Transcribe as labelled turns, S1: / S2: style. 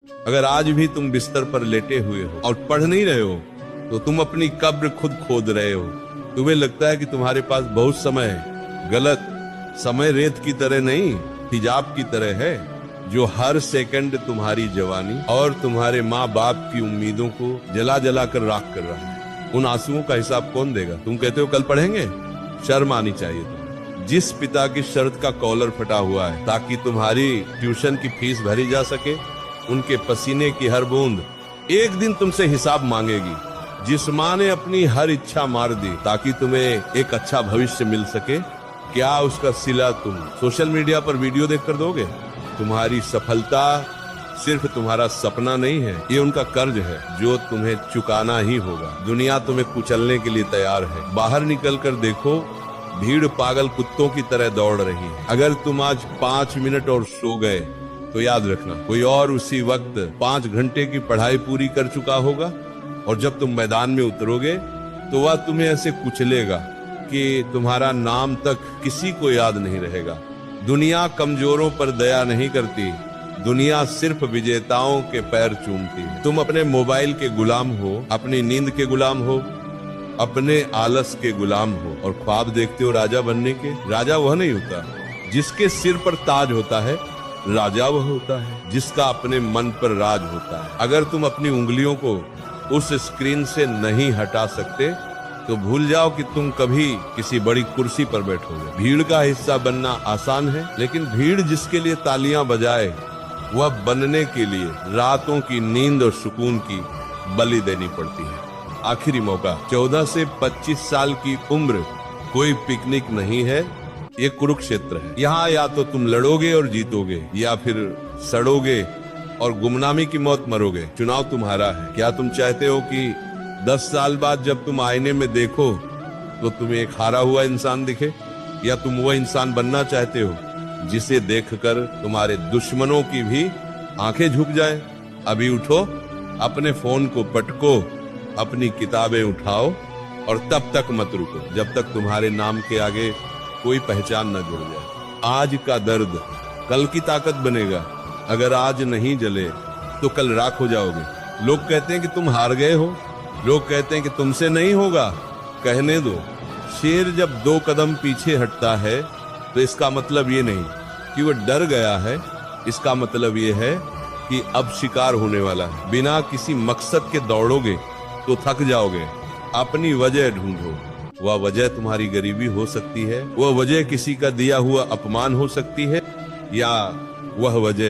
S1: अगर आज भी तुम बिस्तर पर लेटे हुए हो और पढ़ नहीं रहे हो तो तुम अपनी कब्र खुद खोद रहे हो। तुम्हें लगता है कि तुम्हारे पास बहुत समय है। गलत। समय रेत की तरह नहीं, हिजाब की तरह है जो हर सेकंड तुम्हारी जवानी और तुम्हारे माँ बाप की उम्मीदों को जला जला कर राख कर रहा है। उन आंसुओं का हिसाब कौन देगा? तुम कहते हो कल पढ़ेंगे। शर्म आनी चाहिए तुम्हें। जिस पिता की शर्ट का कॉलर फटा हुआ है ताकि तुम्हारी ट्यूशन की फीस भरी जा सके, उनके पसीने की हर बूंद एक दिन तुमसे हिसाब मांगेगी। जिस माँ ने अपनी हर इच्छा मार दी ताकि तुम्हें एक अच्छा भविष्य मिल सके, क्या उसका सिला तुम सोशल मीडिया पर वीडियो देखकर दोगे? तुम्हारी सफलता सिर्फ तुम्हारा सपना नहीं है, ये उनका कर्ज है जो तुम्हें चुकाना ही होगा। दुनिया तुम्हें कुचलने के लिए तैयार है। बाहर निकल कर देखो, भीड़ पागल कुत्तों की तरह दौड़ रही है। अगर तुम आज 5 मिनट और सो गए तो याद रखना कोई और उसी वक्त 5 घंटे की पढ़ाई पूरी कर चुका होगा, और जब तुम मैदान में उतरोगे तो वह तुम्हें ऐसे कुचलेगा कि तुम्हारा नाम तक किसी को याद नहीं रहेगा। दुनिया कमजोरों पर दया नहीं करती, दुनिया सिर्फ विजेताओं के पैर चूमती है। तुम अपने मोबाइल के गुलाम हो, अपनी नींद के गुलाम हो, अपने आलस के गुलाम हो, और ख्वाब देखते हो राजा बनने के। राजा वह नहीं होता जिसके सिर पर ताज होता है, राजा वह होता है जिसका अपने मन पर राज होता है। अगर तुम अपनी उंगलियों को उस स्क्रीन से नहीं हटा सकते तो भूल जाओ कि तुम कभी किसी बड़ी कुर्सी पर बैठोगे। भीड़ का हिस्सा बनना आसान है, लेकिन भीड़ जिसके लिए तालियां बजाए वह बनने के लिए रातों की नींद और सुकून की बलि देनी पड़ती है। आखिरी मौका। 14 से 25 साल की उम्र कोई पिकनिक नहीं है, ये कुरुक्षेत्र है। यहाँ या तो तुम लड़ोगे और जीतोगे, या फिर सड़ोगे और गुमनामी की मौत मरोगे। चुनाव तुम्हारा है। क्या तुम चाहते हो कि 10 साल बाद जब तुम आईने में देखो तो तुम्हें एक हारा हुआ इंसान दिखे, या तुम वह इंसान बनना चाहते हो जिसे देखकर तुम्हारे दुश्मनों की भी आंखें झुक जाएं? अभी उठो, अपने फोन को पटको, अपनी किताबें उठाओ और तब तक मत रुको जब तक तुम्हारे नाम के आगे कोई पहचान न जुड़ जाए। आज का दर्द कल की ताकत बनेगा। अगर आज नहीं जले तो कल राख हो जाओगे। लोग कहते हैं कि तुम हार गए हो, लोग कहते हैं कि तुमसे नहीं होगा। कहने दो। शेर जब 2 कदम पीछे हटता है तो इसका मतलब ये नहीं कि वो डर गया है, इसका मतलब ये है कि अब शिकार होने वाला है। बिना किसी मकसद के दौड़ोगे तो थक जाओगे। अपनी वजह ढूंढो। वह वजह तुम्हारी गरीबी हो सकती है, वह वजह किसी का दिया हुआ अपमान हो सकती है, या वह वजह